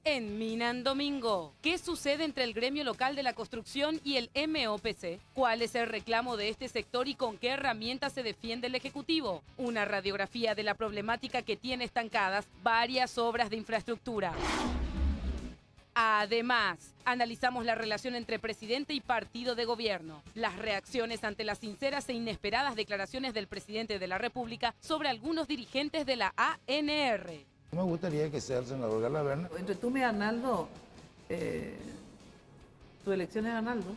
En Mina en Domingo, ¿qué sucede entre el gremio local de la construcción y el MOPC? ¿Cuál es el reclamo de este sector y con qué herramientas se defiende el Ejecutivo? Una radiografía de la problemática que tiene estancadas varias obras de infraestructura. Además, analizamos la relación entre presidente y partido de gobierno, las reacciones ante las sinceras e inesperadas declaraciones del presidente de la República sobre algunos dirigentes de la ANR. Me gustaría que sea el senador Galaverna. Entre tú y Arnaldo, tu elección es Arnaldo.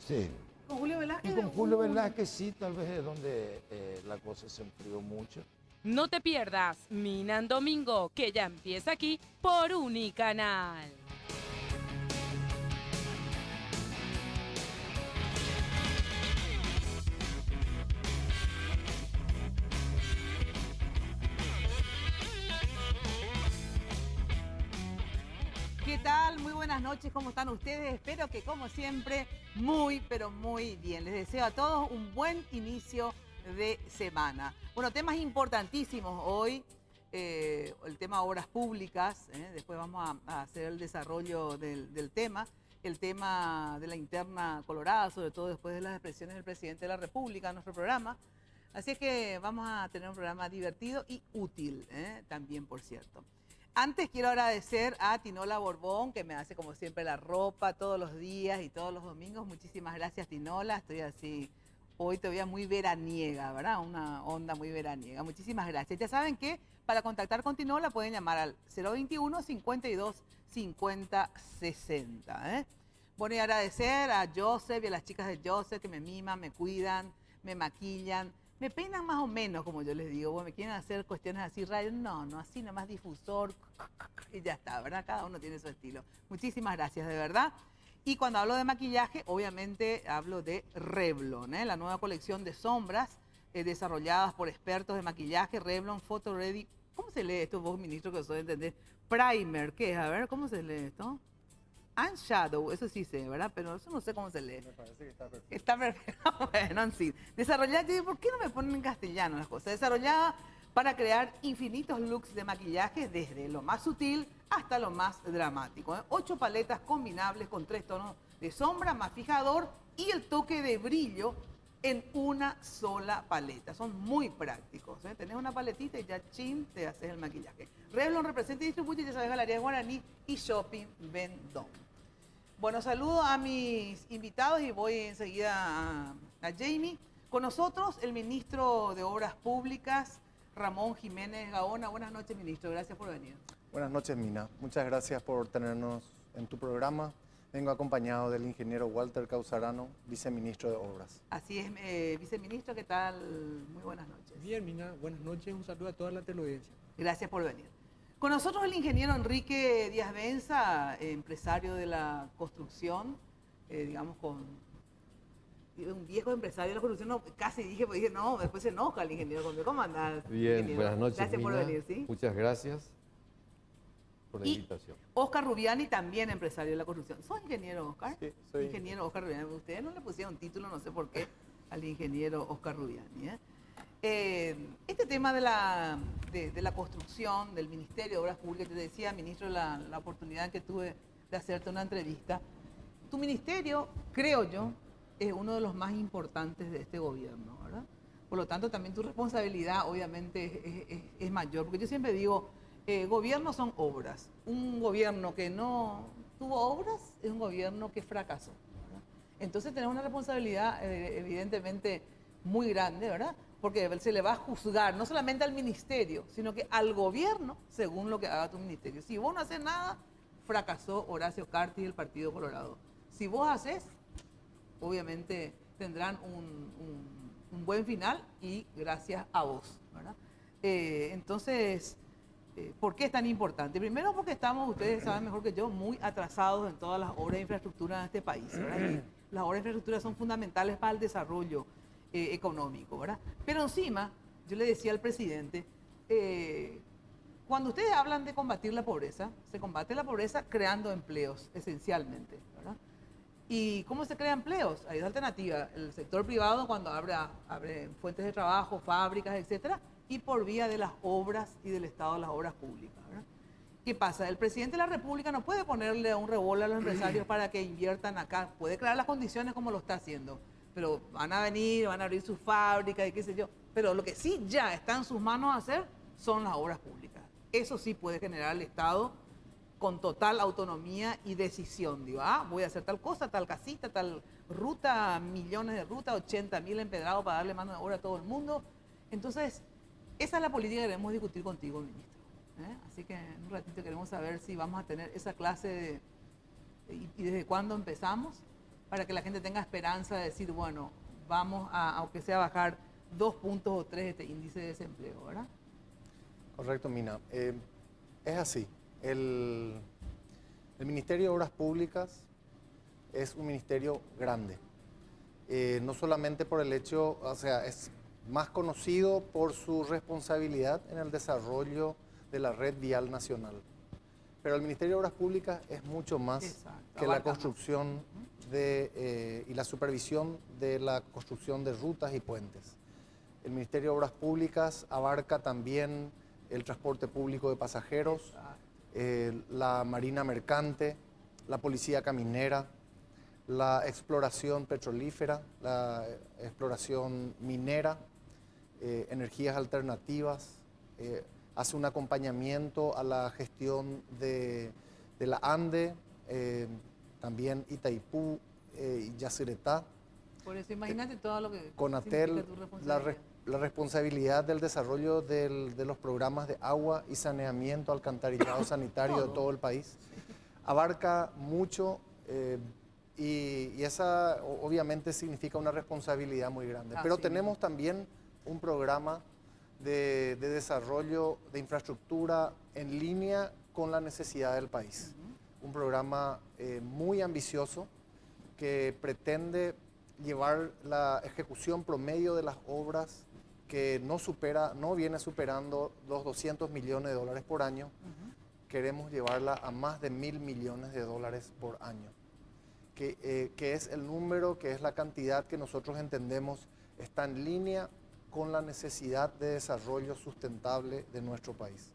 Sí. ¿Con Julio Velázquez? Y con Julio Velázquez sí, tal vez es donde la cosa se enfrió mucho. No te pierdas Mina en Domingo, que ya empieza aquí por Unicanal. ¿Qué tal? Muy buenas noches, ¿cómo están ustedes? Espero que como siempre, muy, pero muy bien. Les deseo a todos un buen inicio de semana. Bueno, temas importantísimos hoy, el tema obras públicas, después vamos a hacer el desarrollo del tema, el tema de la interna colorada, sobre todo después de las expresiones del presidente de la República en nuestro programa. Así es que vamos a tener un programa divertido y útil, también, por cierto. Antes quiero agradecer a Tinola Borbón, que me hace como siempre la ropa todos los días y todos los domingos. Muchísimas gracias, Tinola. Estoy así, hoy todavía muy veraniega, ¿verdad? Una onda muy veraniega. Muchísimas gracias. Ya saben que para contactar con Tinola pueden llamar al 021 52 50 60. Bueno, y agradecer a Joseph y a las chicas de Joseph que me miman, me cuidan, me maquillan. Me peinan más o menos, como yo les digo. Bueno, me quieren hacer cuestiones así, radio. No, así nomás difusor. Y ya está, ¿verdad? Cada uno tiene su estilo. Muchísimas gracias, de verdad. Y cuando hablo de maquillaje, obviamente hablo de Revlon, la nueva colección de sombras desarrolladas por expertos de maquillaje. Revlon Photo Ready. ¿Cómo se lee esto, vos, ministro, que soy entender? Primer, ¿qué es? A ver, ¿cómo se lee esto? And Shadow, eso sí sé, ¿verdad? Pero eso no sé cómo se lee. Me parece que está perfecto. Está perfecto. Bueno, sí. Desarrollada, ¿por qué no me ponen en castellano las cosas? Desarrollada para crear infinitos looks de maquillaje, desde lo más sutil hasta lo más dramático. 8 paletas combinables con 3 tonos de sombra, más fijador y el toque de brillo en una sola paleta. Son muy prácticos. Tenés una paletita y ya chin, te haces el maquillaje. Revlon representa y distribuye, ya sabes, Galerías Guaraní y Shopping Vendôme. Bueno, saludo a mis invitados y voy enseguida a Jamie. Con nosotros el ministro de Obras Públicas, Ramón Jiménez Gaona. Buenas noches, ministro. Gracias por venir. Buenas noches, Mina. Muchas gracias por tenernos en tu programa. Vengo acompañado del ingeniero Walter Causarano, viceministro de Obras. Así es, viceministro, ¿qué tal? Muy buenas noches. Bien, Mina. Buenas noches. Un saludo a toda la teleaudiencia. Gracias por venir. Con nosotros el ingeniero Enrique Díaz Benza, empresario de la construcción, digamos con un viejo empresario de la construcción, no, casi dije, pues dije, no, después se enoja el ingeniero. ¿Cómo andás? Bien, ingeniero? buenas noches, Gracias por Mina. venir, ¿sí? Muchas gracias por la Y invitación. Oscar Rubiani, también empresario de la construcción. ¿Sos ingeniero, Oscar? Sí, soy ingeniero Oscar Rubiani. Ustedes no le pusieron título, no sé por qué, al ingeniero Oscar Rubiani, Este tema de la construcción, del Ministerio de Obras Públicas, te decía, ministro, la oportunidad que tuve de hacerte una entrevista. Tu ministerio, creo yo, es uno de los más importantes de este gobierno, ¿verdad? Por lo tanto, también tu responsabilidad, obviamente, es mayor. Porque yo siempre digo, gobierno son obras. Un gobierno que no tuvo obras es un gobierno que fracasó, ¿verdad? Entonces, tenés una responsabilidad, evidentemente, muy grande, ¿verdad? Porque se le va a juzgar no solamente al ministerio, sino que al gobierno según lo que haga tu ministerio. Si vos no haces nada, fracasó Horacio Cartes y el Partido Colorado. Si vos haces, obviamente tendrán un buen final y gracias a vos, ¿verdad? Entonces, ¿por qué es tan importante? Primero porque estamos, ustedes saben mejor que yo, muy atrasados en todas las obras de infraestructura en este país, ¿verdad? Y las obras de infraestructura son fundamentales para el desarrollo económico, ¿verdad? Pero encima, yo le decía al presidente, cuando ustedes hablan de combatir la pobreza, se combate la pobreza creando empleos, esencialmente, ¿verdad? ¿Y cómo se crean empleos? Hay dos alternativas. El sector privado, cuando abre fuentes de trabajo, fábricas, etcétera, y por vía de las obras y del Estado de las obras públicas, ¿verdad? ¿Qué pasa? El presidente de la República no puede ponerle un revólver a los empresarios para que inviertan acá. Puede crear las condiciones como lo está haciendo. Pero van a venir, van a abrir sus fábricas y qué sé yo. Pero lo que sí ya está en sus manos hacer son las obras públicas. Eso sí puede generar el Estado con total autonomía y decisión. Digo, voy a hacer tal cosa, tal casita, tal ruta, millones de rutas, 80.000 empedrados para darle mano de obra a todo el mundo. Entonces, esa es la política que queremos discutir contigo, ministro. Así que en un ratito queremos saber si vamos a tener esa clase y desde cuándo empezamos, para que la gente tenga esperanza de decir, bueno, vamos a, aunque sea bajar 2 puntos o 3 este índice de desempleo, ¿verdad? Correcto, Mina. Es así. El Ministerio de Obras Públicas es un ministerio grande. No solamente por el hecho, o sea, es más conocido por su responsabilidad en el desarrollo de la red vial nacional. Pero el Ministerio de Obras Públicas es mucho más que la construcción y la supervisión de la construcción de rutas y puentes. El Ministerio de Obras Públicas abarca también el transporte público de pasajeros, la marina mercante, la policía caminera, la exploración petrolífera, la exploración minera, energías alternativas, hace un acompañamiento a la gestión de la ANDE, también Itaipú y Yacyretá. Por eso imagínate todo lo que Conatel, significa tu responsabilidad. la responsabilidad del desarrollo de los programas de agua y saneamiento, alcantarillado sanitario de todo el país. Abarca mucho y esa obviamente significa una responsabilidad muy grande. Pero tenemos también un programa de desarrollo de infraestructura en línea con la necesidad del país. Un programa muy ambicioso que pretende llevar la ejecución promedio de las obras que no viene superando los 200 millones de dólares por año. Queremos llevarla a más de 1.000 millones de dólares por año, que es el número, que es la cantidad que nosotros entendemos está en línea con la necesidad de desarrollo sustentable de nuestro país.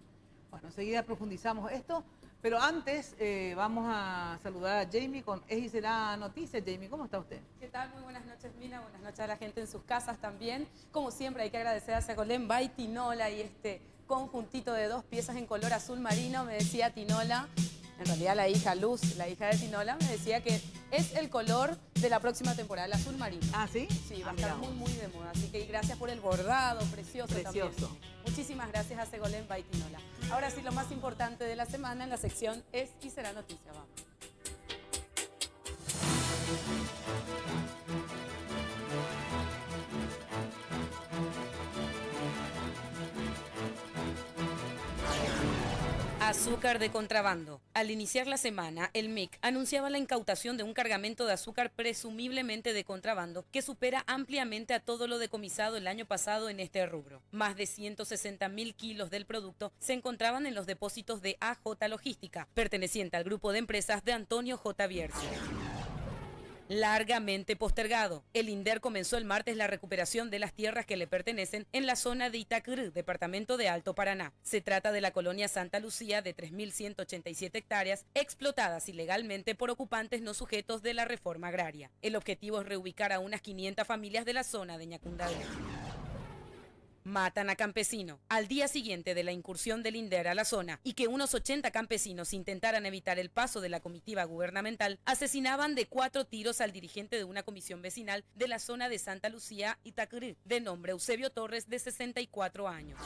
Bueno, enseguida profundizamos esto, pero antes vamos a saludar a Jamie con Es y Será Noticias. Jamie, ¿cómo está usted? ¿Qué tal? Muy buenas noches, Mina. Buenas noches a la gente en sus casas también. Como siempre, hay que agradecer a Segolén by Tinola y este conjuntito de 2 piezas en color azul marino. Me decía Tinola, en realidad la hija Luz, la hija de Tinola, me decía que es el color de la próxima temporada, el azul marino. ¿Ah, sí? Sí, va a estar muy de moda. Así que gracias por el bordado, precioso también. Muchísimas gracias a Segolén by Tinola. Ahora sí, lo más importante de la semana en la sección Es y Será Noticia. Vamos. Azúcar de contrabando. Al iniciar la semana, el MIC anunciaba la incautación de un cargamento de azúcar presumiblemente de contrabando que supera ampliamente a todo lo decomisado el año pasado en este rubro. Más de 160.000 kilos del producto se encontraban en los depósitos de AJ Logística, perteneciente al grupo de empresas de Antonio J. Bierzo. Largamente postergado. El INDER comenzó el martes la recuperación de las tierras que le pertenecen en la zona de Itacr, departamento de Alto Paraná. Se trata de la colonia Santa Lucía de 3.187 hectáreas explotadas ilegalmente por ocupantes no sujetos de la reforma agraria. El objetivo es reubicar a unas 500 familias de la zona de Ñacundagüe. Matan a campesino. Al día siguiente de la incursión del INDER a la zona y que unos 80 campesinos intentaran evitar el paso de la comitiva gubernamental, asesinaban de 4 tiros al dirigente de una comisión vecinal de la zona de Santa Lucía, Itacr, de nombre Eusebio Torres, de 64 años.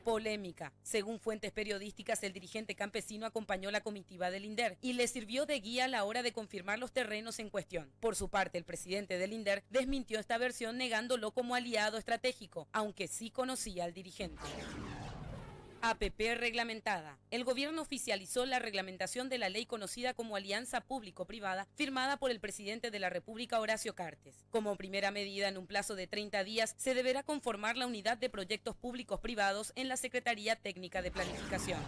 Polémica. Según fuentes periodísticas, el dirigente campesino acompañó la comitiva del INDER y le sirvió de guía a la hora de confirmar los terrenos en cuestión. Por su parte, el presidente del INDER desmintió esta versión negándolo como aliado estratégico, aunque sí conocía al dirigente. APP reglamentada. El gobierno oficializó la reglamentación de la ley conocida como Alianza Público-Privada, firmada por el presidente de la República, Horacio Cartes. Como primera medida, en un plazo de 30 días, se deberá conformar la unidad de proyectos públicos privados en la Secretaría Técnica de Planificación.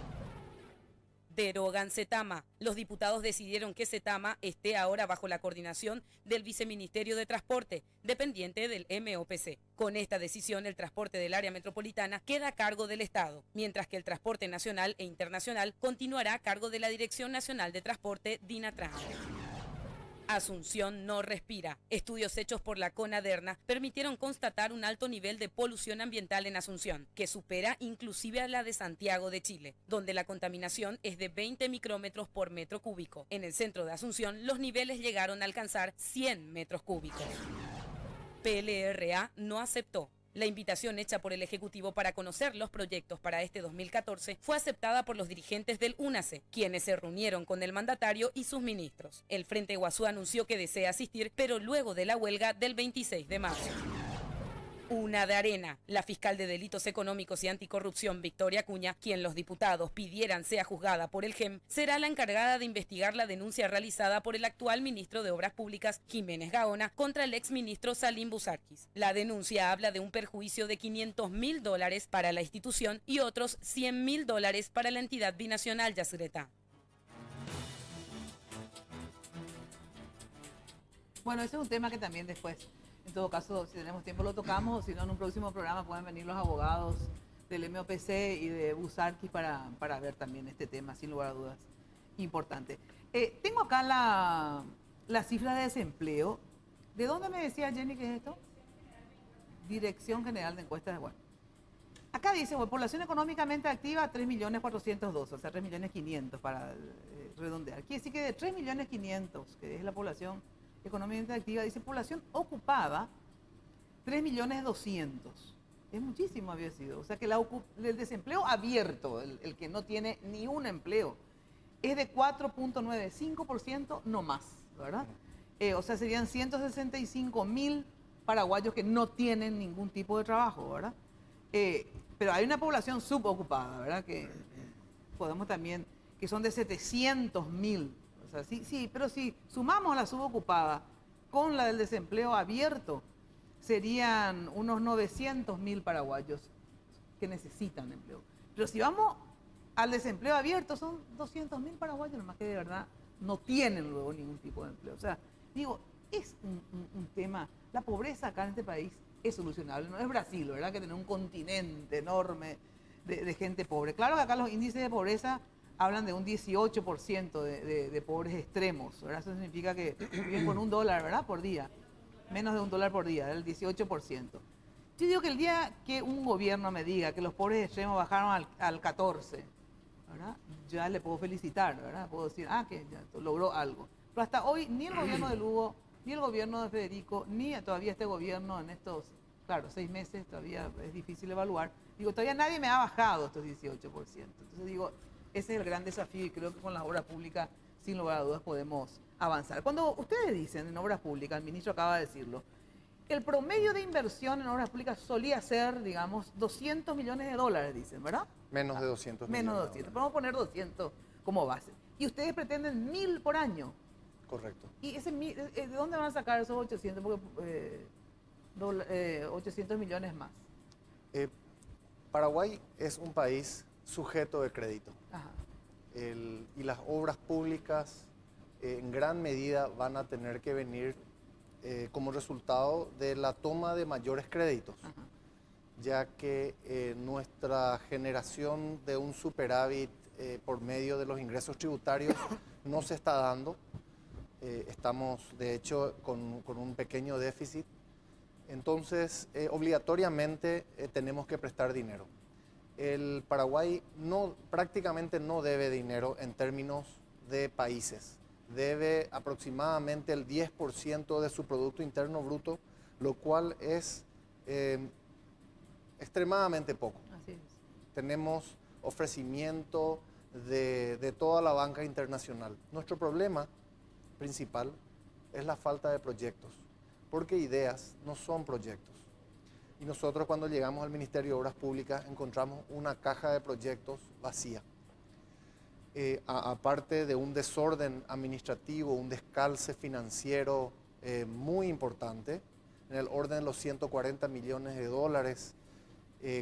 Derogan Cetama. Los diputados decidieron que Cetama esté ahora bajo la coordinación del Viceministerio de Transporte, dependiente del MOPC. Con esta decisión, el transporte del área metropolitana queda a cargo del Estado, mientras que el transporte nacional e internacional continuará a cargo de la Dirección Nacional de Transporte, DINATRAN. Asunción no respira. Estudios hechos por la CONADERNA permitieron constatar un alto nivel de polución ambiental en Asunción, que supera inclusive a la de Santiago de Chile, donde la contaminación es de 20 micrómetros por metro cúbico. En el centro de Asunción, los niveles llegaron a alcanzar 100 metros cúbicos. PLRA no aceptó. La invitación hecha por el Ejecutivo para conocer los proyectos para este 2014 fue aceptada por los dirigentes del UNACE, quienes se reunieron con el mandatario y sus ministros. El Frente Guazú anunció que desea asistir, pero luego de la huelga del 26 de marzo. Una de arena. La fiscal de Delitos Económicos y Anticorrupción, Victoria Acuña, quien los diputados pidieran sea juzgada por el GEM, será la encargada de investigar la denuncia realizada por el actual ministro de Obras Públicas, Jiménez Gaona, contra el exministro Salim Busarquis. La denuncia habla de un perjuicio de $500.000 para la institución y otros $100.000 para la entidad binacional Yacyretá. Bueno, ese es un tema que también después, en todo caso, si tenemos tiempo lo tocamos, o si no, en un próximo programa pueden venir los abogados del MOPC y de Busarquis para ver también este tema, sin lugar a dudas, importante. Tengo acá la cifra de desempleo. ¿De dónde me decía Jenny que es esto? Dirección General de Encuestas de Bueno. Acá dice, bueno, población económicamente activa, 3.402.000, o sea, 3.500.000 para redondear. Quiere decir que de 3.500.000, que es la población económicamente activa, dice población ocupada, 3.200.000. Es muchísimo había sido. O sea que el desempleo abierto, el que no tiene ni un empleo, es de 4.95% no más, ¿verdad? O sea, serían 165.000 paraguayos que no tienen ningún tipo de trabajo, ¿verdad? Pero hay una población subocupada, ¿verdad? Que podemos también, que son de 700.000. O sea, sí, pero si sumamos la subocupada con la del desempleo abierto, serían unos 900.000 paraguayos que necesitan empleo. Pero si vamos al desempleo abierto, son 200.000 paraguayos nomás que de verdad no tienen luego ningún tipo de empleo. O sea, digo, es un tema, la pobreza acá en este país es solucionable, no es Brasil, ¿verdad? Que tiene un continente enorme de gente pobre. Claro que acá los índices de pobreza hablan de un 18% de pobres extremos, ¿verdad? Eso significa que viven con $1, ¿verdad? Por día, menos de $1 por día, el 18%. Yo digo que el día que un gobierno me diga que los pobres extremos bajaron al 14%, ¿verdad? Ya le puedo felicitar, ¿verdad? Puedo decir, que ya logró algo. Pero hasta hoy ni el gobierno de Lugo, ni el gobierno de Federico, ni todavía este gobierno en estos, claro, 6 meses, todavía es difícil evaluar. Digo, todavía nadie me ha bajado estos 18%. Entonces digo, ese es el gran desafío y creo que con las obras públicas, sin lugar a dudas, podemos avanzar. Cuando ustedes dicen en obras públicas, el ministro acaba de decirlo, el promedio de inversión en obras públicas solía ser, digamos, $200 millones, dicen, ¿verdad? Menos de 200 Menos de millones. 200. Podemos poner 200 como base. Y ustedes pretenden 1.000 por año. Correcto. ¿Y ese, de dónde van a sacar esos 800? Porque 800 millones más. Paraguay es un país sujeto de crédito. Ajá. Y las obras públicas en gran medida van a tener que venir como resultado de la toma de mayores créditos, Ajá. ya que nuestra generación de un superávit por medio de los ingresos tributarios no se está dando. Estamos, de hecho, con un pequeño déficit. Entonces, obligatoriamente tenemos que prestar dinero. El Paraguay prácticamente no debe dinero en términos de países. Debe aproximadamente el 10% de su Producto Interno Bruto, lo cual es extremadamente poco. Así es. Tenemos ofrecimiento de toda la banca internacional. Nuestro problema principal es la falta de proyectos, porque ideas no son proyectos. Y nosotros cuando llegamos al Ministerio de Obras Públicas encontramos una caja de proyectos vacía. Aparte de un desorden administrativo, un descalce financiero muy importante, en el orden de los $140 millones,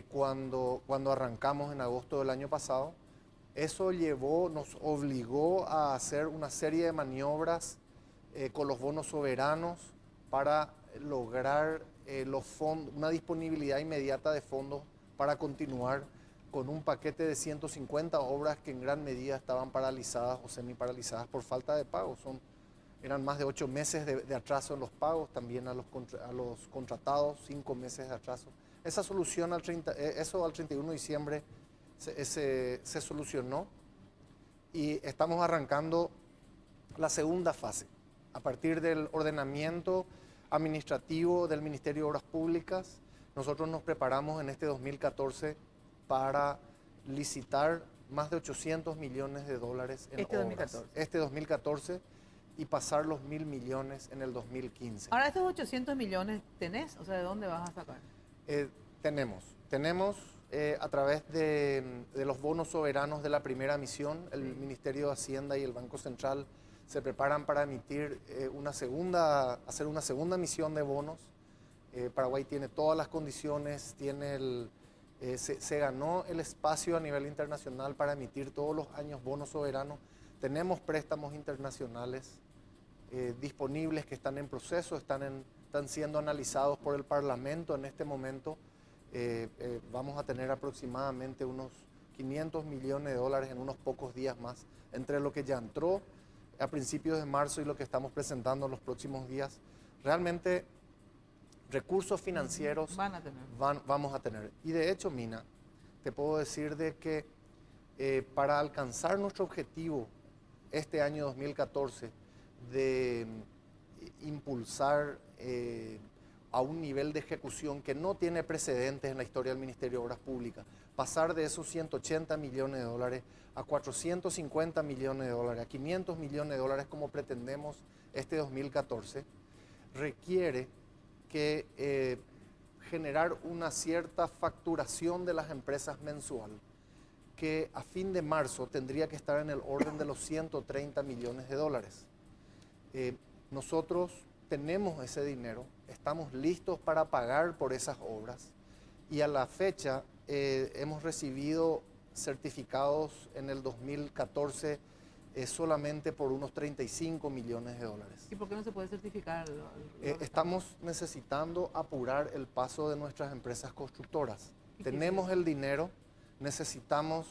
cuando arrancamos en agosto del año pasado, Eso nos obligó a hacer una serie de maniobras con los bonos soberanos para lograr una disponibilidad inmediata de fondos para continuar con un paquete de 150 obras que en gran medida estaban paralizadas o semiparalizadas por falta de pago. Eran más de 8 meses de atraso en los pagos, también a los contratados, 5 meses de atraso. Esa solución eso al 31 de diciembre se solucionó y estamos arrancando la segunda fase. A partir del ordenamiento administrativo del Ministerio de Obras Públicas, nosotros nos preparamos en este 2014 para licitar más de 800 millones de dólares en obras. 2014. Este 2014 y pasar los 1.000 millones en el 2015. Ahora, estos 800 millones tenés, o sea, ¿de dónde vas a sacar? Tenemos a través de los bonos soberanos de la primera emisión, el Ministerio de Hacienda y el Banco Central se preparan para emitir hacer una segunda emisión de bonos. Paraguay tiene todas las condiciones, se ganó el espacio a nivel internacional para emitir todos los años bonos soberanos. Tenemos préstamos internacionales disponibles que están en proceso, están siendo analizados por el Parlamento en este momento. Vamos a tener aproximadamente unos 500 millones de dólares en unos pocos días más, entre lo que ya entró a principios de marzo y lo que estamos presentando en los próximos días. Realmente recursos financieros vamos a tener. Y de hecho, Mina, te puedo decir de que para alcanzar nuestro objetivo este año 2014 de impulsar a un nivel de ejecución que no tiene precedentes en la historia del Ministerio de Obras Públicas, pasar de esos 180 millones de dólares a 450 millones de dólares, a 500 millones de dólares como pretendemos este 2014, requiere que generar una cierta facturación de las empresas mensual, que a fin de marzo tendría que estar en el orden de los 130 millones de dólares. Nosotros tenemos ese dinero, estamos listos para pagar por esas obras y a la fecha hemos recibido certificados en el 2014 solamente por unos 35 millones de dólares. ¿Y por qué no se puede certificar? Estamos necesitando apurar el paso de nuestras empresas constructoras. Tenemos el dinero, necesitamos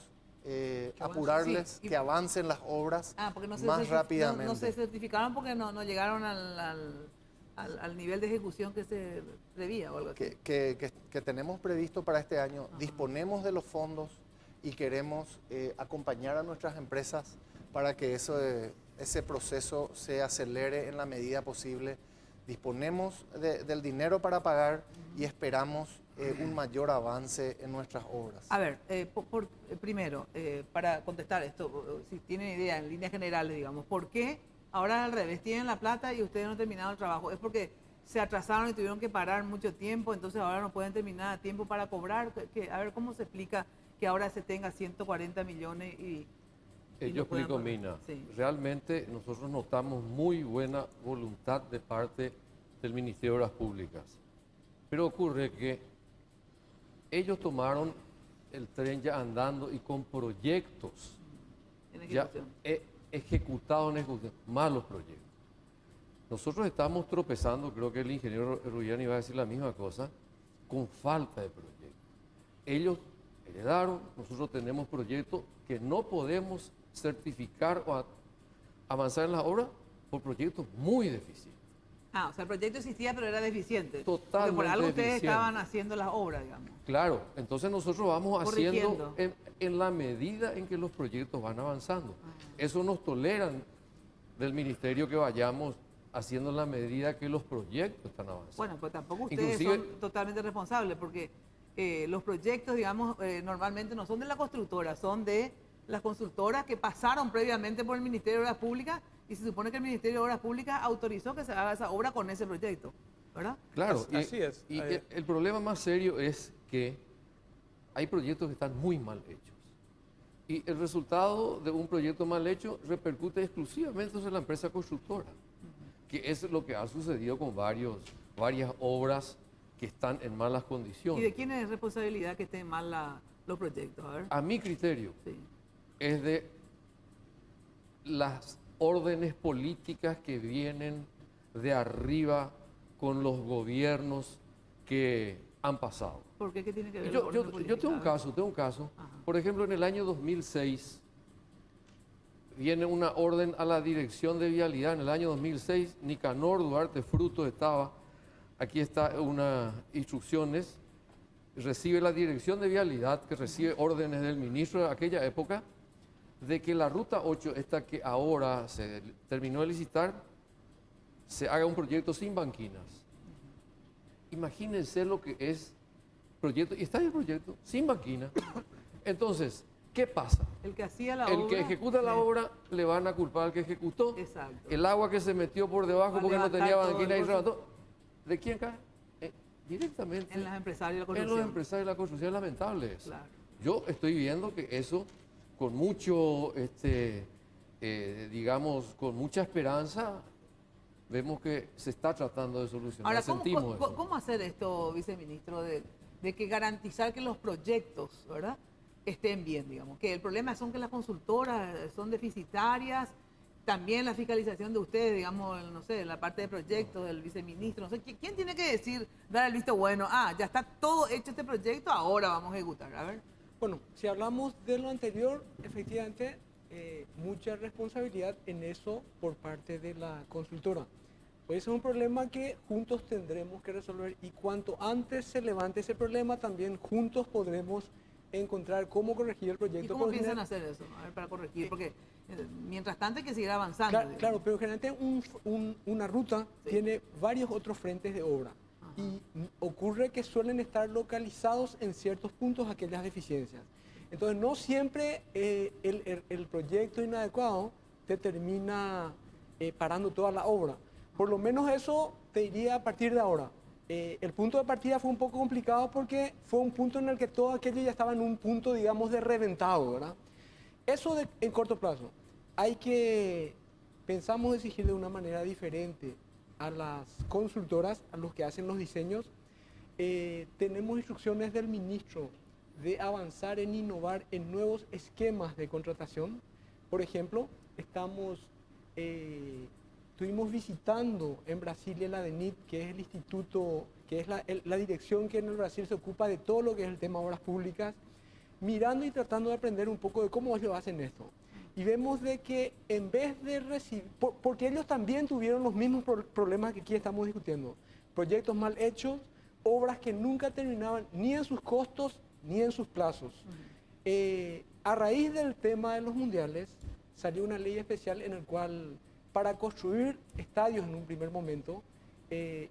apurarles, que avancen las obras más rápidamente. No se certificaron porque no llegaron al nivel de ejecución que se prevía o algo así. Que tenemos previsto para este año. Disponemos de los fondos y queremos acompañar a nuestras empresas para que ese proceso se acelere en la medida posible. Disponemos del dinero para pagar y esperamos un mayor avance en nuestras obras. A ver, primero, para contestar esto, si tienen idea en líneas generales, digamos, ¿por qué ahora al revés tienen la plata y ustedes no han terminado el trabajo? ¿Es porque se atrasaron y tuvieron que parar mucho tiempo, entonces ahora no pueden terminar a tiempo para cobrar? A ver, ¿cómo se explica que ahora se tenga 140 millones y yo explico, Mina. Sí. Realmente nosotros notamos muy buena voluntad de parte del Ministerio de Obras Públicas. Pero ocurre que ellos tomaron el tren ya andando y con proyectos ya ejecutados en ejecución, malos proyectos. Nosotros estamos tropezando, creo que el ingeniero Ruyan iba a decir la misma cosa, con falta de proyectos. Ellos heredaron, nosotros tenemos proyectos que no podemos certificar o avanzar en la obra por proyectos muy deficientes. O sea, el proyecto existía pero era deficiente. Totalmente porque por algo ustedes deficiente. estaban haciendo las obras, digamos. Claro, entonces nosotros vamos haciendo Corrigiendo. en la medida en que los proyectos van avanzando. Eso nos toleran del ministerio que vayamos haciendo en la medida que los proyectos están avanzando. Bueno, pues tampoco ustedes Inclusive- son totalmente responsables porque los proyectos, digamos, normalmente no son de la constructora, son de las consultoras que pasaron previamente por el Ministerio de Obras Públicas y se supone que el Ministerio de Obras Públicas autorizó que se haga esa obra con ese proyecto, ¿verdad? Claro, Así es. Y el problema más serio es que hay proyectos que están muy mal hechos. Y el resultado de un proyecto mal hecho repercute exclusivamente sobre la empresa constructora, que es lo que ha sucedido con varias obras que están en malas condiciones. ¿Y de quién es responsabilidad que estén mal los proyectos? A ver. A mi criterio, Sí. es de las órdenes políticas que vienen de arriba con los gobiernos que han pasado. ¿Por qué? ¿Qué tiene que ver? Yo tengo un caso. Ajá. Por ejemplo, en el año 2006 viene una orden a la Dirección de Vialidad. En el año 2006, Nicanor Duarte Fruto estaba, aquí está unas instrucciones, recibe la Dirección de Vialidad, que recibe órdenes del ministro de aquella época, de que la Ruta 8, esta que ahora se terminó de licitar, se haga un proyecto sin banquinas. Imagínense lo que es proyecto, y está el proyecto sin banquina. Entonces, ¿qué pasa? El que hacía la El obra. que ejecuta la sí. obra le van a culpar al que ejecutó. Exacto. El agua que se metió por debajo Va a porque no tenía levantar todo banquina y el levantó. ¿De quién cae? Directamente En los empresarios de la en construcción. los empresarios de la construcción. Es lamentable eso. Claro. Yo estoy viendo que eso, con mucho, digamos, con mucha esperanza, vemos que se está tratando de solucionar. Ahora, Sentimos eso. ¿cómo hacer esto, viceministro, de que garantizar que los proyectos, ¿verdad?, estén bien, digamos? Que el problema son que las consultoras son deficitarias, también la fiscalización de ustedes, digamos, no sé, la parte de proyectos del viceministro, no sé, ¿quién tiene que decir, dar el visto bueno? Ah, ya está todo hecho este proyecto, ahora vamos a ejecutar, a ver. Bueno, si hablamos de lo anterior, efectivamente, mucha responsabilidad en eso por parte de la consultora. Pues es un problema que juntos tendremos que resolver y cuanto antes se levante ese problema, también juntos podremos encontrar cómo corregir el proyecto. ¿Y cómo piensan hacer eso? A ver, para corregir, porque mientras tanto hay que seguir avanzando. Claro, claro, pero generalmente una ruta Sí. tiene varios otros frentes de obra. Ajá. Y ocurre que suelen estar localizados en ciertos puntos aquellas deficiencias. Entonces, no siempre el proyecto inadecuado te termina parando toda la obra. Por lo menos eso te diría a partir de ahora. El punto de partida fue un poco complicado porque fue un punto en el que todo aquello ya estaba en un punto, digamos, de reventado, ¿verdad? Eso en corto plazo. Pensamos exigir de una manera diferente a las consultoras, a los que hacen los diseños. Tenemos instrucciones del ministro de avanzar en innovar en nuevos esquemas de contratación. Por ejemplo, estuvimos visitando en Brasilia la DENIT, que es el instituto, que es la dirección que en el Brasil se ocupa de todo lo que es el tema de obras públicas, mirando y tratando de aprender un poco de cómo ellos hacen esto. Y vemos de que en vez de recibir, porque ellos también tuvieron los mismos problemas que aquí estamos discutiendo, proyectos mal hechos, obras que nunca terminaban ni en sus costos ni en sus plazos. A raíz del tema de los mundiales, salió una ley especial en el cual, para construir estadios en un primer momento,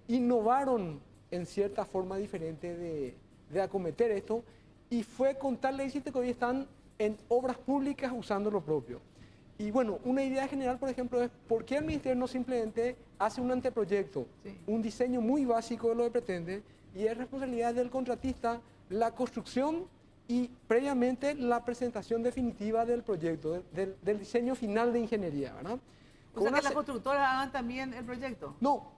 innovaron en cierta forma diferente de acometer esto, y fue con tal éxito que hoy están en obras públicas usando lo propio. Y bueno, una idea general, por ejemplo, es por qué el ministerio no simplemente hace un anteproyecto, Sí. un diseño muy básico de lo que pretende, y es responsabilidad del contratista la construcción y previamente la presentación definitiva del proyecto, del diseño final de ingeniería, ¿verdad? O sea, Con que las constructoras hagan también el proyecto. No,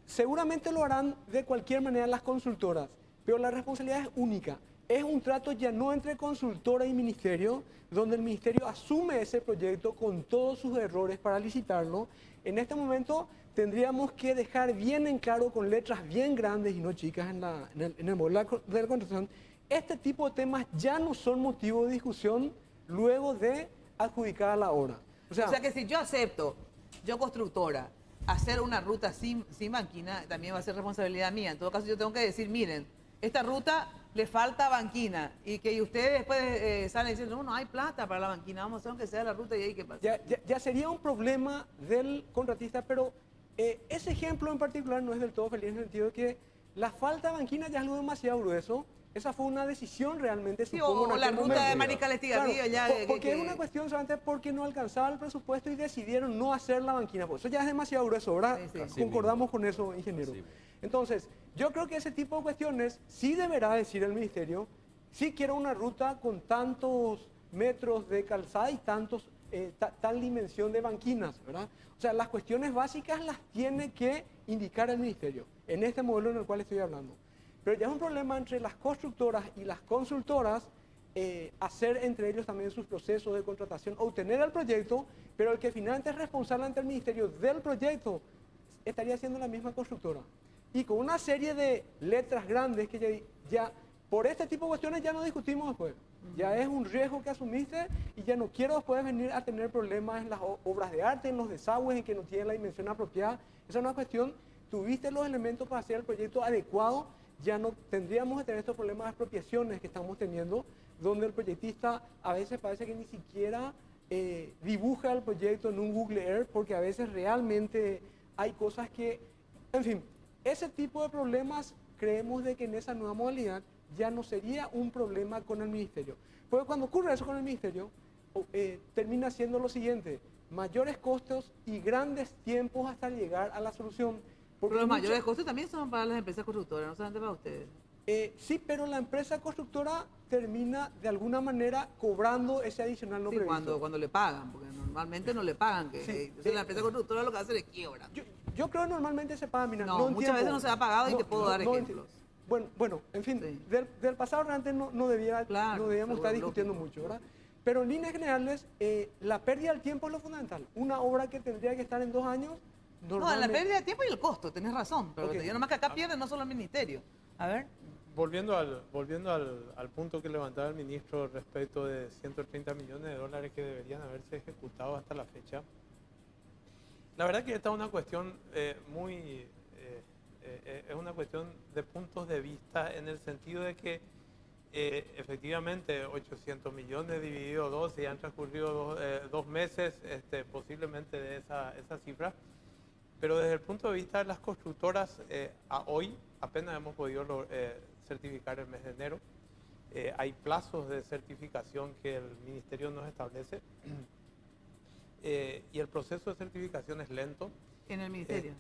seguramente lo harán de cualquier manera las consultoras, pero la responsabilidad es única. Es un trato ya no entre consultora y ministerio, donde el ministerio asume ese proyecto con todos sus errores para licitarlo. En este momento tendríamos que dejar bien en claro, con letras bien grandes y no chicas en el modelo de la contratación, este tipo de temas ya no son motivo de discusión luego de adjudicar la obra. O sea que si yo acepto, yo constructora, hacer una ruta sin banquina, también va a ser responsabilidad mía. En todo caso, yo tengo que decir, miren, esta ruta le falta banquina, y que ustedes después salen diciendo, no hay plata para la banquina, vamos a hacer aunque sea la ruta y ahí qué pasa. Ya sería un problema del contratista, pero ese ejemplo en particular no es del todo feliz en el sentido de que la falta de banquina ya es algo demasiado grueso. Esa fue una decisión realmente, Sí, supongo, o en la aquel ruta de momento. Mariscal Estigarribia ya... Porque es una cuestión solamente porque no alcanzaba el presupuesto y decidieron no hacer la banquina. Pues eso ya es demasiado grueso, ¿verdad? Sí, sí. Así Concordamos con eso, ingeniero. Así mismo. Entonces, yo creo que ese tipo de cuestiones sí deberá decir el ministerio, sí quiero una ruta con tantos metros de calzada y tal dimensión de banquinas, ¿verdad? O sea, las cuestiones básicas las tiene que indicar el ministerio, en este modelo en el cual estoy hablando. Pero ya es un problema entre las constructoras y las consultoras hacer entre ellos también sus procesos de contratación, obtener el proyecto, pero el que finalmente es responsable ante el ministerio del proyecto estaría siendo la misma constructora. Y con una serie de letras grandes que ya por este tipo de cuestiones ya no discutimos después. Ya es un riesgo que asumiste y ya no quiero después venir a tener problemas en las obras de arte, en los desagües, en que no tienen la dimensión apropiada. Esa es una cuestión, tuviste los elementos para hacer el proyecto adecuado, ya no tendríamos que tener estos problemas de expropiaciones que estamos teniendo, donde el proyectista a veces parece que ni siquiera dibuja el proyecto en un Google Earth, porque a veces realmente hay cosas que, en fin, ese tipo de problemas creemos de que en esa nueva modalidad ya no sería un problema con el ministerio. Porque cuando ocurre eso con el ministerio, termina siendo lo siguiente: mayores costos y grandes tiempos hasta llegar a la solución. Pero los mayores costos también son para las empresas constructoras, no solamente para ustedes. Sí, pero la empresa constructora termina de alguna manera cobrando ese adicional no Sí, previsto. cuando le pagan, porque normalmente no le pagan. Entonces la empresa constructora lo que hace es quiebra. Yo creo que normalmente se paga, mira, No, no muchas entiendo. veces no se ha pagado y te puedo dar ejemplos. Bueno, en fin, Sí. del pasado realmente no debíamos Claro, estar seguro, discutiendo lógico. mucho, ¿verdad? Pero en líneas generales, la pérdida del tiempo es lo fundamental. Una obra que tendría que estar en 2 años, No, la normalmente... pérdida de tiempo y el costo, tenés razón. Pero Ok. te digo nomás que acá pierde no solo el ministerio. A ver. Volviendo al punto que levantaba el ministro respecto de 130 millones de dólares que deberían haberse ejecutado hasta la fecha, la verdad que esta es una cuestión es una cuestión de puntos de vista, en el sentido de que efectivamente 800 millones dividido 12, ya han transcurrido 2 meses posiblemente de esa cifra, pero desde el punto de vista de las constructoras, a hoy apenas hemos podido certificar el mes de enero. Hay plazos de certificación que el ministerio nos establece y el proceso de certificación es lento. En el ministerio.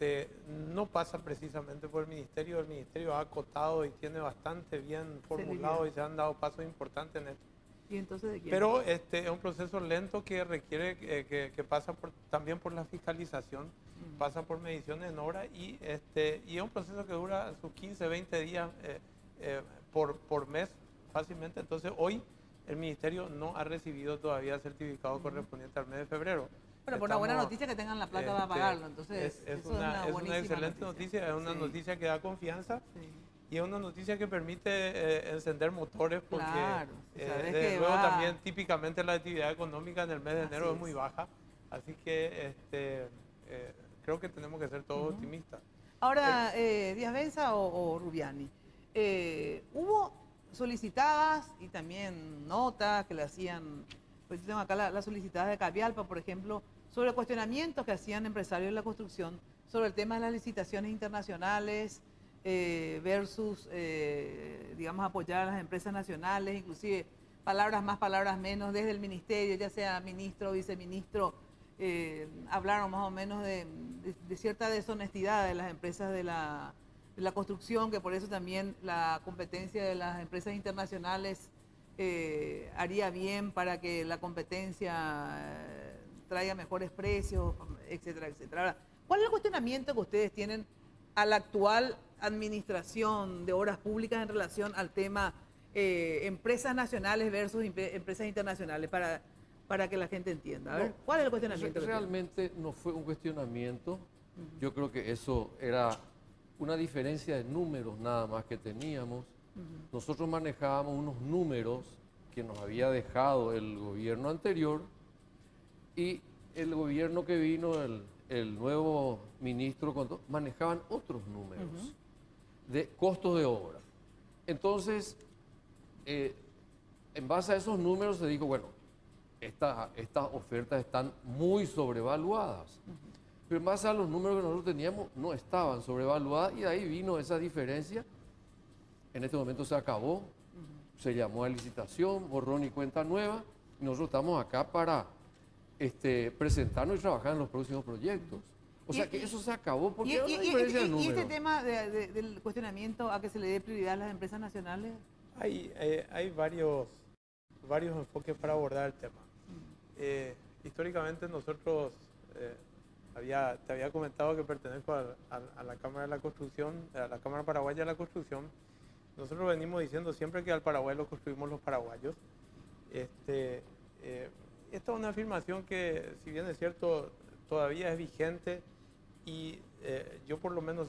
No pasa precisamente por el ministerio ha acotado y tiene bastante bien formulado y se han dado pasos importantes en esto. ¿Y entonces de quién? Pero es un proceso lento que requiere, que pasa también por la fiscalización, pasa por mediciones en hora y es un proceso que dura sus 15, 20 días por mes fácilmente. Entonces hoy el ministerio no ha recibido todavía el certificado correspondiente al mes de febrero. Pero por una buena noticia que tengan la plata para pagarlo, entonces es eso una buenísima excelente noticia, es una Sí. noticia que da confianza. Sí. Y es una noticia que permite encender motores porque Claro, sabes desde que luego va- también típicamente la actividad económica en el mes de Así enero es es. muy baja. Así que creo que tenemos que ser todos optimistas. Ahora, Díaz Benza o Rubiani, hubo solicitadas y también notas que le hacían, pues yo tengo acá las solicitadas de Cavialpa, por ejemplo, sobre cuestionamientos que hacían empresarios de la construcción sobre el tema de las licitaciones internacionales versus, digamos, apoyar a las empresas nacionales, inclusive palabras más, palabras menos, desde el ministerio, ya sea ministro o viceministro, hablaron más o menos de cierta deshonestidad de las empresas de la construcción, que por eso también la competencia de las empresas internacionales haría bien para que la competencia traiga mejores precios, etcétera, etcétera. Ahora, ¿cuál es el cuestionamiento que ustedes tienen a la actual administración de obras públicas en relación al tema empresas nacionales versus empresas internacionales, para que la gente entienda? A ver, ¿cuál es el cuestionamiento? que tienen? Realmente no fue un cuestionamiento. Yo creo que eso era una diferencia de números nada más que teníamos. Nosotros manejábamos unos números que nos había dejado el gobierno anterior y el gobierno que vino, el nuevo ministro, manejaban otros números de costos de obra. Entonces, en base a esos números se dijo, bueno, estas ofertas están muy sobrevaluadas. Pero en base a los números que nosotros teníamos, no estaban sobrevaluadas y de ahí vino esa diferencia. En este momento se acabó, se llamó a licitación, borrón y cuenta nueva, y nosotros estamos acá para presentarnos y trabajar en los próximos proyectos. O sea que eso se acabó porque era una diferencia de ¿Y números. este tema del cuestionamiento a que se le dé prioridad a las empresas nacionales? Hay varios enfoques para abordar el tema. Históricamente nosotros, te había comentado que pertenezco a la Cámara de la Construcción, a la Cámara Paraguaya de la Construcción. Nosotros venimos diciendo siempre que al Paraguay lo construimos los paraguayos. Esta es una afirmación que, si bien es cierto, todavía es vigente y yo por lo menos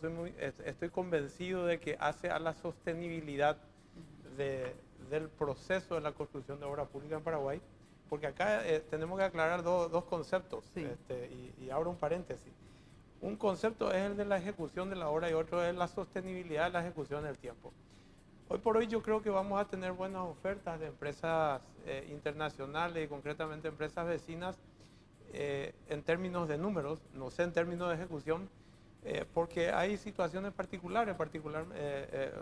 estoy convencido de que hace a la sostenibilidad del proceso de la construcción de obra pública en Paraguay, porque acá tenemos que aclarar dos conceptos, Sí. y abro un paréntesis. Un concepto es el de la ejecución de la obra y otro es la sostenibilidad de la ejecución en el tiempo. Hoy por hoy yo creo que vamos a tener buenas ofertas de empresas internacionales y concretamente empresas vecinas en términos de números, no sé en términos de ejecución, porque hay situaciones particulares,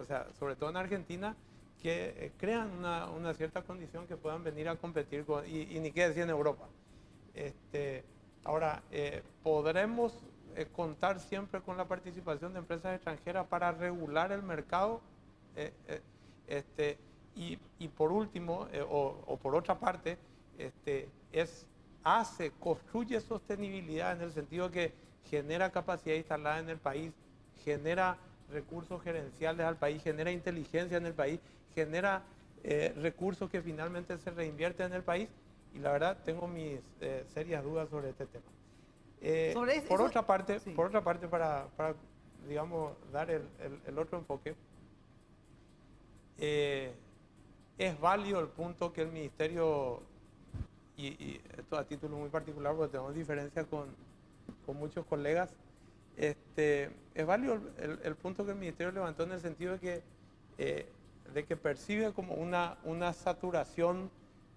o sea, sobre todo en Argentina, que crean una cierta condición que puedan venir a competir y ni qué decir en Europa. Ahora, ¿podremos contar siempre con la participación de empresas extranjeras para regular el mercado? Y por último, o por otra parte, construye sostenibilidad en el sentido que genera capacidad instalada en el país, genera recursos gerenciales al país, genera inteligencia en el país, genera recursos que finalmente se reinvierten en el país, y la verdad tengo mis serias dudas sobre este tema. Por otra parte, para digamos, dar el otro enfoque, es válido el punto que el Ministerio, y esto a título muy particular porque tenemos diferencias con muchos colegas, es válido el punto que el Ministerio levantó en el sentido de que percibe como una saturación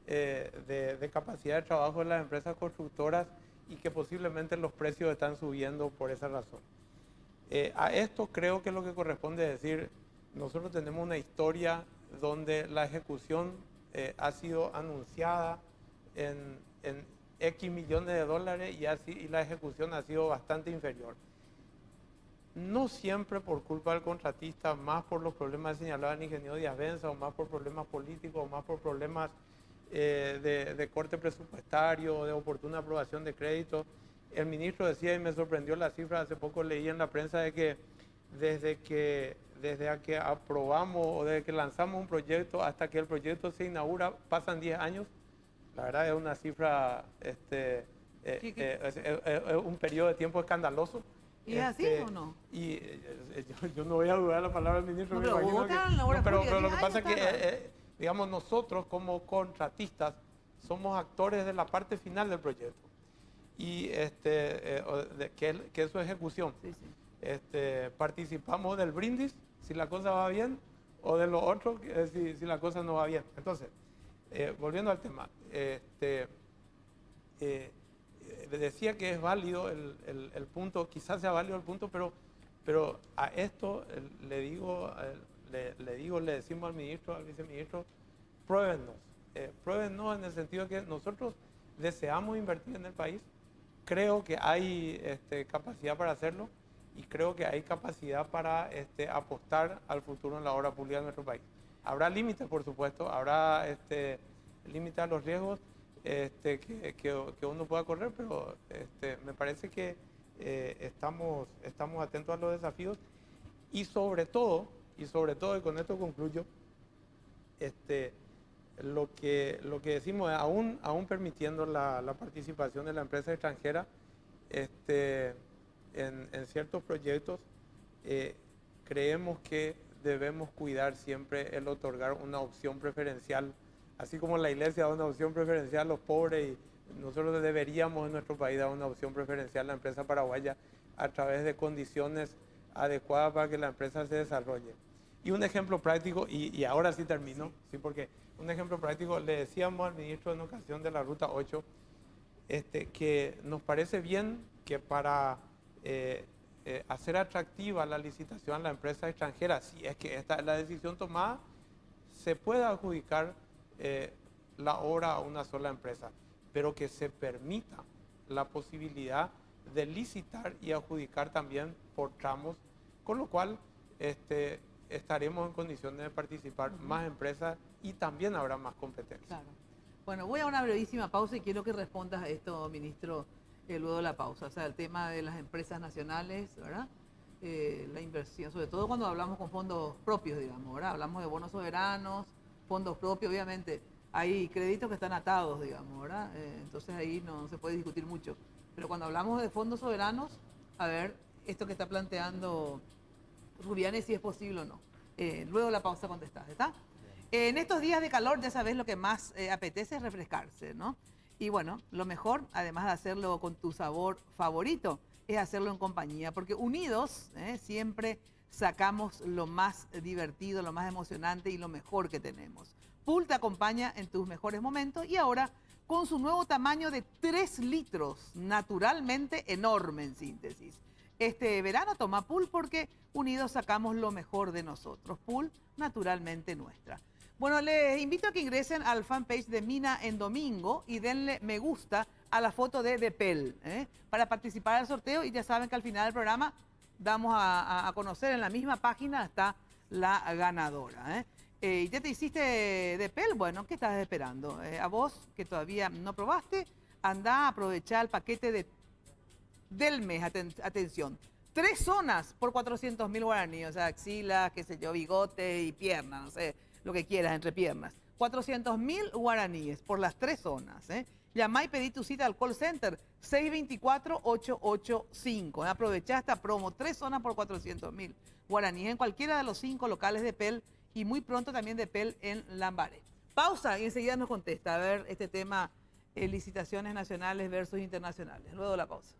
de capacidad de trabajo en las empresas constructoras y que posiblemente los precios están subiendo por esa razón. A esto creo que lo que corresponde es decir, nosotros tenemos una historia donde la ejecución ha sido anunciada en X millones de dólares y la ejecución ha sido bastante inferior. No siempre por culpa del contratista, más por los problemas señalados en Ingeniero Díaz Benza, o más por problemas políticos, o más por problemas de corte presupuestario, o de oportuna aprobación de crédito. El ministro decía, y me sorprendió la cifra, hace poco leí en la prensa de que desde que aprobamos o desde que lanzamos un proyecto hasta que el proyecto se inaugura pasan 10 años. La verdad es una cifra, es un periodo de tiempo escandaloso. ¿Y es así o no? Y yo no voy a dudar la palabra del ministro. No, pero votan la obra pública, pero lo que 10 pasa es años, que, digamos, nosotros como contratistas somos actores de la parte final del proyecto. Y que es su ejecución. Sí, sí. Participamos del brindis, si la cosa va bien, o de lo otro, si la cosa no va bien. Entonces, volviendo al tema, decía que es válido el punto, quizás sea válido el punto, pero a esto le decimos al ministro, al viceministro, pruébennos. Pruébennos en el sentido de que nosotros deseamos invertir en el país, creo que hay capacidad para hacerlo y creo que hay capacidad para apostar al futuro en la obra pública de nuestro país. Habrá límites, por supuesto, habrá límites a los riesgos que uno pueda correr, pero me parece que estamos atentos a los desafíos y sobre todo, y con esto concluyo, lo que decimos es, aún permitiendo la participación de la empresa extranjera en ciertos proyectos, creemos que debemos cuidar siempre el otorgar una opción preferencial, así como la iglesia da una opción preferencial a los pobres, y nosotros deberíamos en nuestro país dar una opción preferencial a la empresa paraguaya a través de condiciones adecuadas para que la empresa se desarrolle. Y un ejemplo práctico, y ahora sí termino, sí, porque un ejemplo práctico, le decíamos al ministro en ocasión de la Ruta 8, que nos parece bien que para hacer atractiva la licitación a la empresa extranjera, si es que esta es la decisión tomada, se pueda adjudicar la obra a una sola empresa, pero que se permita la posibilidad de licitar y adjudicar también por tramos, con lo cual estaremos en condiciones de participar más empresas y también habrá más competencia. Claro. Bueno, voy a una brevísima pausa y quiero que respondas a esto, ministro, luego de la pausa. O sea, el tema de las empresas nacionales, ¿verdad? La inversión, sobre todo cuando hablamos con fondos propios, digamos, ¿verdad? Hablamos de bonos soberanos, fondos propios, obviamente. hay créditos que están atados, digamos, ¿verdad? Entonces ahí no se puede discutir mucho. Pero cuando hablamos de fondos soberanos, a ver, esto que está planteando Rubiane, si es posible o no. Luego la pausa contestás, ¿está? En estos días de calor, ya sabes, lo que más apetece es refrescarse, ¿no? Y bueno, lo mejor, además de hacerlo con tu sabor favorito, es hacerlo en compañía, porque unidos siempre sacamos lo más divertido, lo más emocionante y lo mejor que tenemos. Pool te acompaña en tus mejores momentos y ahora con su nuevo tamaño de 3 litros, naturalmente enorme en síntesis. Este verano toma Pool porque unidos sacamos lo mejor de nosotros. Pool, naturalmente nuestra. Bueno, les invito a que ingresen al fanpage de Mina en Domingo y denle me gusta a la foto de Depel para participar del sorteo. Y ya saben que al final del programa damos a conocer en la misma página está la ganadora. ¿Y ya te hiciste Depel? Bueno, ¿qué estás esperando? A vos que todavía no probaste, anda a aprovechar el paquete del mes. Atención, 3 zonas por 400.000 guaraníes, o sea, axilas, qué sé yo, bigote y piernas, no sé, lo que quieras entre piernas. 400.000 guaraníes por las 3 zonas. Llamá y pedí tu cita al call center 624-885. Aprovechá esta promo, 3 zonas por 400.000 guaraníes en cualquiera de los 5 locales de Pel y muy pronto también de Pel en Lambaré. Pausa y enseguida nos contesta, a ver, este tema, licitaciones nacionales versus internacionales. Luego la pausa.